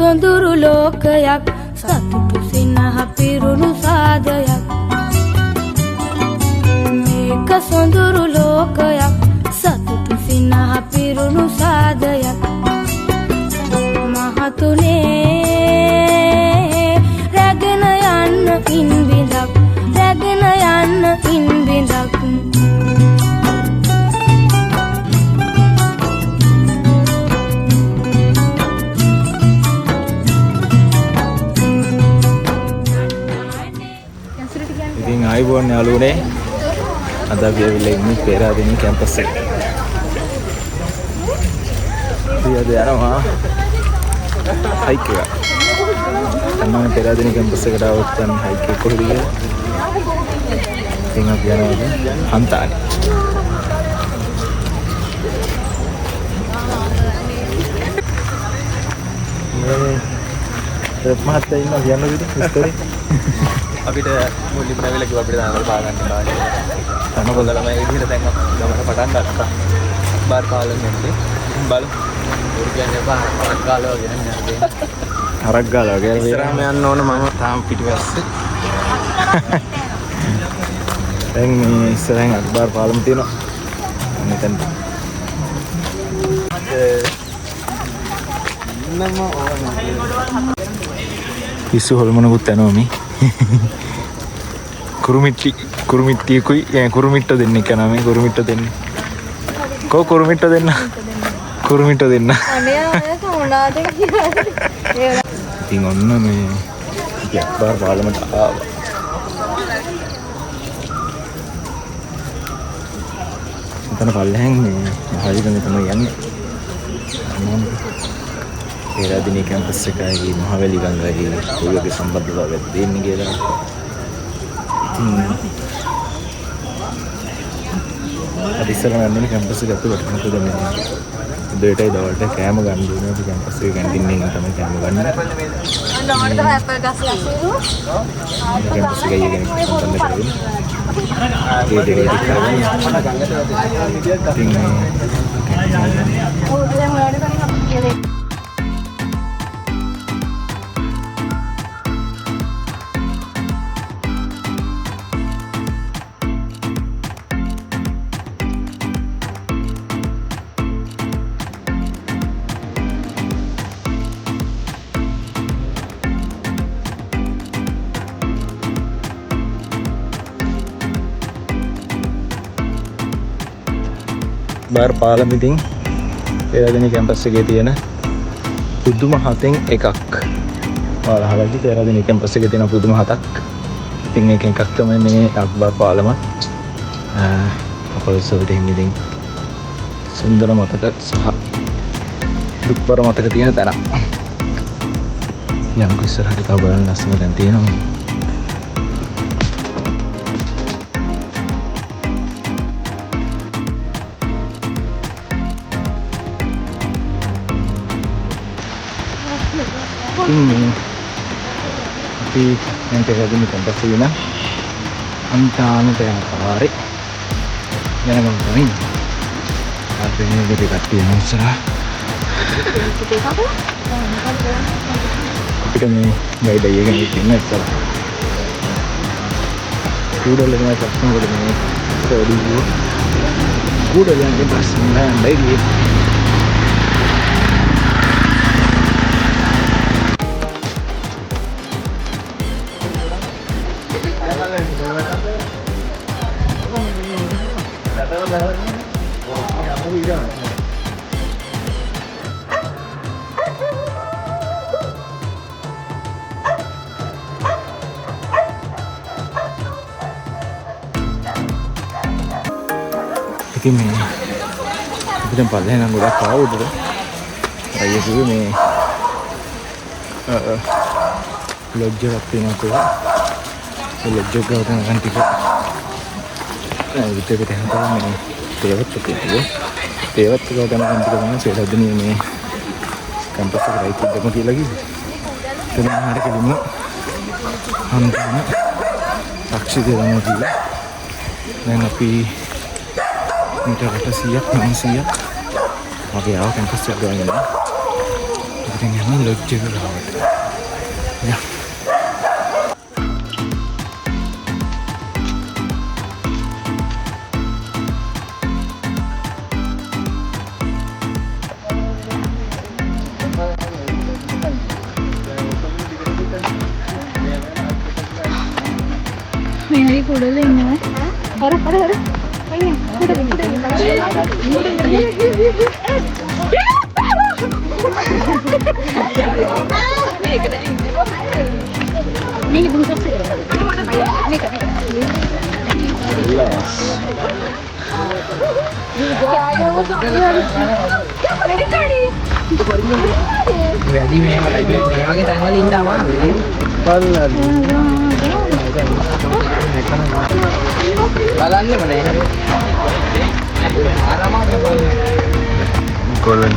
සොඳුරු ලෝකයක් සතුටු සිනහ පිරුණු සාදයක් මේක සොඳුරු ලෝකයක් සතුටු සිනහ පිරුණු සාදයක් මහතුනේ රැගෙන යන්න ඉන් බිඳක් රැගෙන යන්න ඉන් බිඳක් ඉතින් ආයිබෝන් යාළුවනේ අද අපි ඇවිල්ලා ඉන්නේ පෙරාදෙණිය කැම්පස් එකට. ඉතින් යනවා හයික් එක. තමයි පෙරාදෙණිය කැම්පස් එකට આવත් දැන් හයික් එක කොහෙද කියලා. ඉතින් අපි යනවා හන්තානි. මේ මහත්තයා ඉන්නවා කියන්න විතරයි. අපිට මුලින්ම ඇවිල්ලා කිව්වා අපිට දානවා බා ගන්න බා කියලා. තනකොළ ළමයි විදිහට දැන් ගමන පටන් ගත්තා. බාර් කාලෙන් යන්නේ. බලමු. උරු කියන්නේ බාර් කාලේ වගේ නේද? හරක් ගාලා වගේ. ඉස්සරහම යන්න ඕන මම තාම පිටිපස්සේ. දැන් මේ ඉස්සරහින් අක්බාර් පාලම තියෙනවා. මෙතන. නම ඕන. පිස්සු හොල්මනකුත් යනවා මේ. කුරුමිට්ටියකුයි කුරුමිට්ට දෙන්නේ කනවා මේ කුරුමිට්ට දෙන්නේ කෝ කුරුමිට්ට දෙන්න කුරුමිට්ට දෙන්න ඉතින් ඔන්න මේ අක්බාර් පාලමට ආවා. එතන පල්ලෙහෙන් මේ මහවිද්‍යාලෙ තමයි යන්නේ. පෙරාදෙණිය කැම්පස් එකයි මහවැලි ගංගායි ඔයගේ සම්බන්ධතාවයක් දෙන්නේ කියලා. අද ඉස්සරහ යන්නේ කැම්පස් එක ඇතුළට. මොකද මේ දෙයටයි දවල්ට කෑම ගන්න දුන්නා. අපි කැම්පස් එකේ කැන්ටින් එකෙන් තමයි කෑම ගන්න. අන්නෝට ඇපල් ගස් යසිරු. කැම්පස් එකේ යගෙන සම්බන්ධ කරගෙන. ඒ දෙක කරගෙන. බාර් පාලම ඉතින් පෙරාදෙණිය කැම්පස් එකේ තියෙන පුදුම හතෙන් එකක්. ඔයාලා අහලා ඉතින් පෙරාදෙණිය කැම්පස් එකේ තියෙන පුදුම හතක්. ඉතින් මේකෙන් එකක් තමයි මේ අක්බාර් පාලම. අපොලිසෝවිට හිමි ඉතින් සුන්දර මතක සහ දුක්බර මතක තියෙන තැන. යම් ඉස්සරහට තව බලන්න ලස්සන තැන් තියෙනවා. අපි yang pෙරාදෙණිය කැම්පස් එකේ ඉන්න අන්තානට යන පාරේ යන ගමන් අපි මේ දෙකක් තියෙන ඉස්සරහ අපිට මේ ගයිඩ් එකෙන් ඉන්න ඉස්සරහ කුඩල මේ සක්සන් වල මේ සෝඩි කුඩල යන බස් නෑ බයිලි. ඉතින් මේ අපිට පල්ලෙහා නම් ගොඩක් ආවුද අයියා කිව්වේ මේ ලොජ් එකක් තියෙනවා කියලා. ඒ ලොජ් එක ගාවට යන ටික විතරට හදලා මේ තේවත් තියෙනවා. තේවත් ගාවට යන ටික තමයි පෙරාදෙණිය මේ කැම්පස් එකට රයිට් දෙන්න කියලා කිව්වේ. එතන හරියට කෙලින්ම හන්දාන තාක්ෂි දෙනවා කියලා. දැන් අපි මීටරකට 100ක් 900ක් වගේ ආව කැම්පස් එක ගාන යනවා. ඉතින් යනවා ලොජ් එක ගාවට. යා. මේ කුඩල ඉන්නවා. හර අයියා කුඩල මේක දුන්නොත් මේක වැඩි මේවලයි වගේ තැන්වල ඉන්න අමාරුයි. බලන්නම නෑ. කොල්ලන්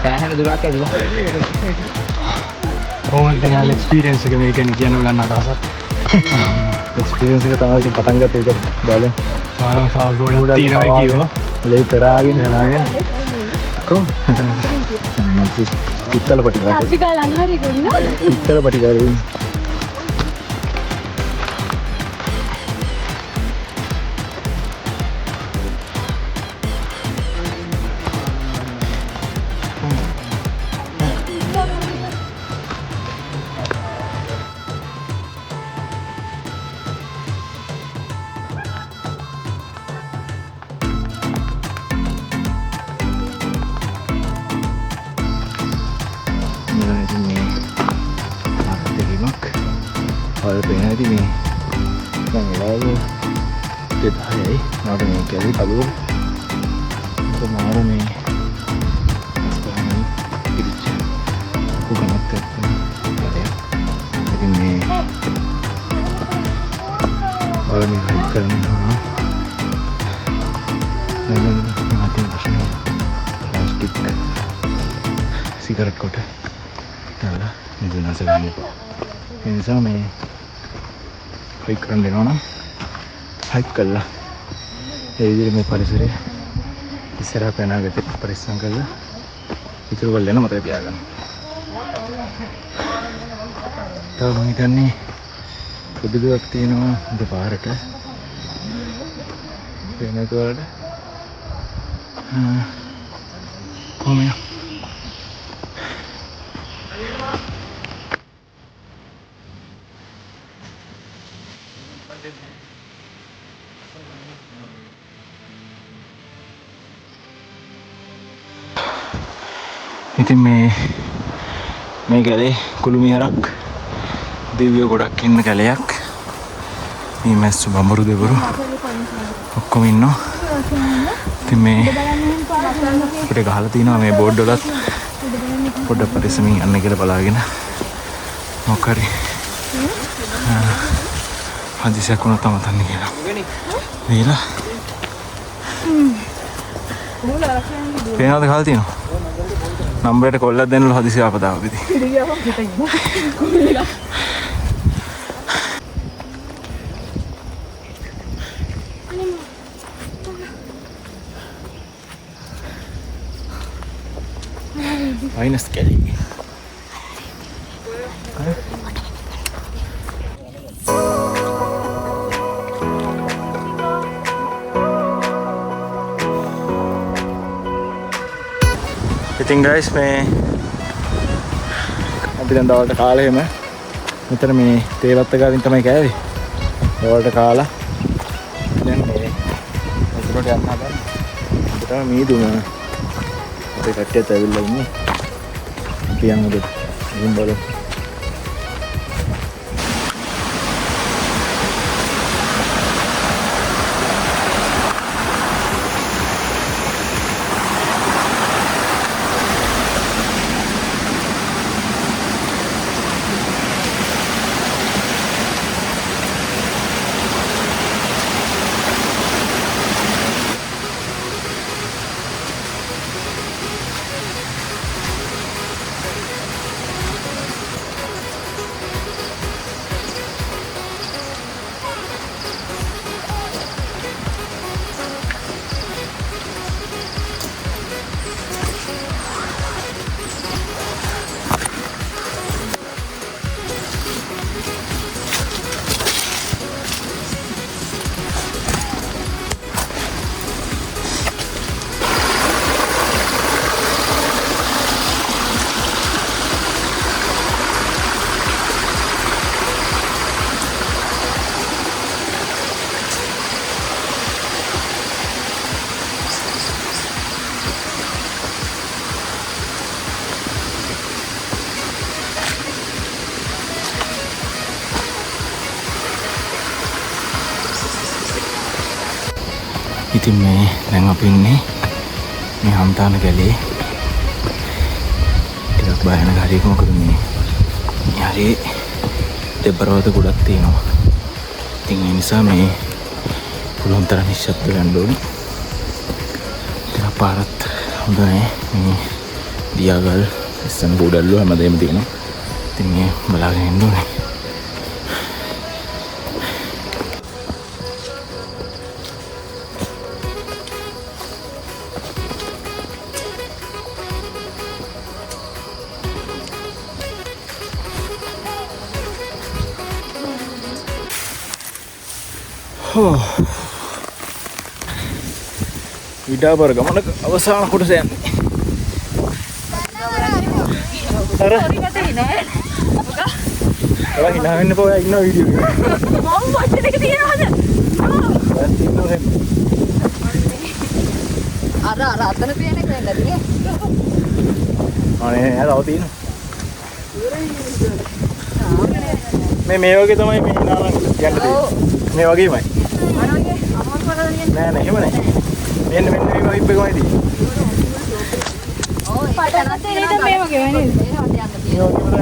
සෑහෙන දුරක් ඇදුවා. කොහොමද යාළ එක්ස්පීරියන්ස් එක මේක ගැන කියන්න ගන්න අදහසක්. එක්ස්පීරියන්ස් එක තමයි පටන් ගත්තේ ඒක බලන්න. ගොඩක් තියෙනවා කියනවා. ලේ කරාගෙන යනාගෙන. කොහොමද? පිටතල පටි ගන්න. අපි ගාලා හරි ගොන්නා. පිටතල පටි ගන්න. Oleh pengen nanti nih yang lalu kita hai mau dengan kali lalu kemarin nih sekarang ini kerja bukan aktif ada ya jadi nih kalau nih hari kali ini mati bersama plastik sigaret kotak dah itu nasi ini pak ini sama hike කරන්න දෙනවා නම් hike කළා ඒ විදිහට මේ පරිසරය ඉස්සරහට යනාගත්තේ පරිස්සම් කළා ඉතුරු කරලා යන මතක තියාගන්න. තව මම හිතන්නේ පොඩි දුරක් තියෙනවා දෙපාරට වෙනක වලට කොහොමද ඉතින් මේ කැලේ කුළුමිහරක් දෙවියෝ ගොඩක් ඉන්න කැලයක්. මේ මැස්සු බඹරු දෙවරු ඔක්කොම ඉන්නවා. ඉතින් මේ අපිට ගහලා තිනවා මේ බෝඩ් වලත් පොඩ්ඩක් පරිස්සමින් යන්න කියලා බලාගෙන මොකක් හරි හදිසියක් වුණා තමයි තන්නේ කියලා. දීලා පේනවද කාල් තියෙනවා? නම්බරයට කොල්ලක් දෙන්නලු හදිසි ආපදාවකදී. Minus sekali. ඉතින් guys මේ අපි දැන් දවල්ට කාලා එහෙම මෙතන මේ තේවත්ත ගාවින් තමයි කෑවේ. දවල්ට කාලා දැන් මේ උඩට යන්න හදන්නේ. ඒක තමයි මේ දුන. අපේ කට්ටියත් ඇවිල්ලා ඉන්නේ. පියන් උඩට. ඉතින් බලමු. ඉතින් මේ දැන් අපි ඉන්නේ මේ හන්තාන කැලේ ටිකක් බයන හරියක මොකද මේ හරි දෙපරවත ගොඩක් තියෙනවා. ඉතින් ඒ නිසා මේ පුළුවන් තරම් නිශ්ශබ්ද වෙන්න ඕනේ. ටිකක් පාරත් හොඳ නැහැ. මේ දියාගල් ඉස්සන් බෝඩල්ලු හැමදේම තියෙනවා. ඉතින් මේ බලාගෙන ඉන්න ඕනේ. විඩාබර ගමනක අවසාන කොටස යන්නේ. අර ඔයා hina වෙන්න පොයා ඉන්න වීඩියෝ එක. මම වචන එක තියනවද? අර අතන තියෙන එක නේද? අනේ නෑ තව තියෙනවා. මේ වගේ තමයි මේ නාරංග යන්න තියෙන්නේ. මේ වගේමයි. නෑ නෑ එහෙම නෑ. මෙන්න මේ වයිප් එකමයි තියෙන්නේ. ඔව් පටන් ගන්න මේ වගේ නේද?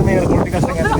මේ වගේ ටිකක් සංගත.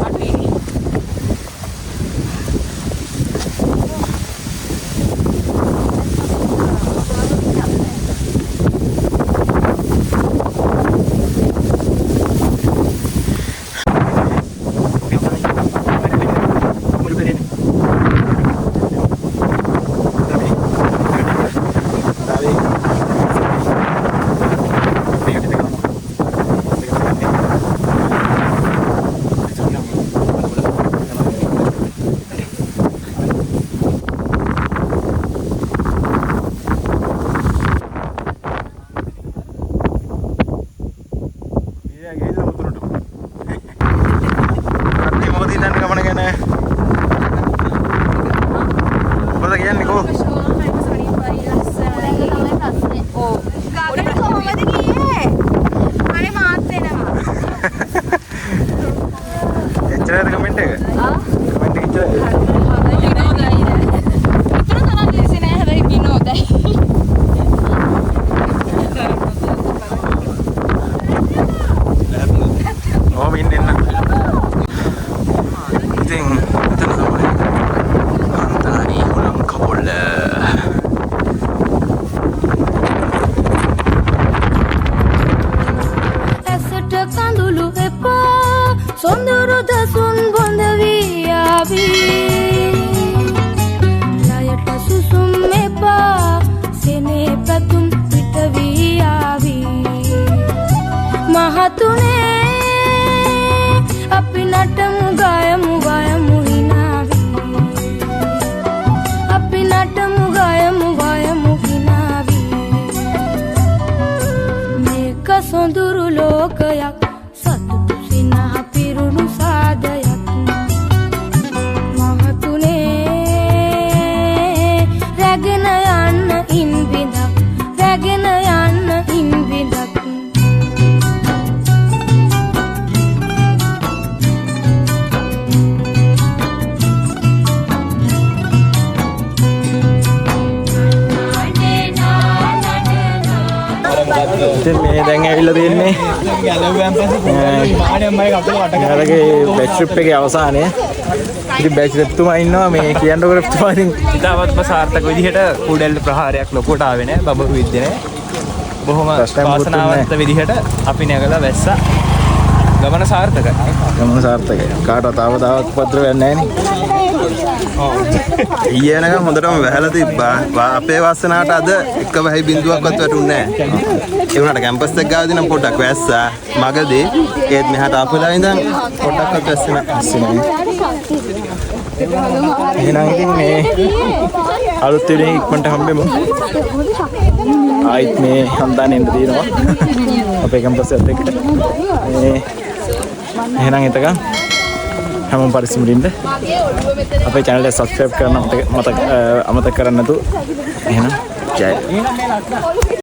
මේ දැන් ඇවිල්ලා තියෙන්නේ යාළුවගේ බැච් ට්‍රිප් එකේ අවසානයේ. ඉතින් බැච් රෙප්තුමා ඉන්නවා මේ කියන්නකො රෙප්තුමා ඉතින් ඉතාමත්ම සාර්ථක විදිහට කුඩැල්ල ප්‍රහාරයක් ලොකුවට ආවේ නෑ. බබරු විද්දේ නෑ. බොහොම වාසනාවන්ත විදිහට අපි නැගලා වැස්සා. ගමන සාර්ථකයි. ගමන සාර්ථකයි. කාටවත් තවත් උපද්‍රවයක් නැහැ නේ. ඊයේ නග හොඳටම වැහලා තිබ්බා. අපේ වාසනාවට අද එක වැහි බිඳුවක්වත් වැටුන්නේ නැහැ. ඒ වුණාට කැම්පස් එක ගාවදී නම් පොඩ්ඩක් වැස්සා. මගදී ඒත් මෙහාට ආපුලා ඉඳන් පොඩ්ඩක්වත් වැස්සේ නැහැ. එහෙනම් ඉතින් මේ අලුත් වෙලෙන් ඉක්මනට හම්බෙමු. ආයිත් මේ හන්දානේ ඉන්න තියෙනවා. අපේ කැම්පස් එකත් එක්ක. මේ එහෙනම් එතකන් හැමෝම පරිස්සමෙන් ඉන්න. අපේ channel එක subscribe කරන්න අමතක කරන්න නැතුව. එහෙනම් ජය.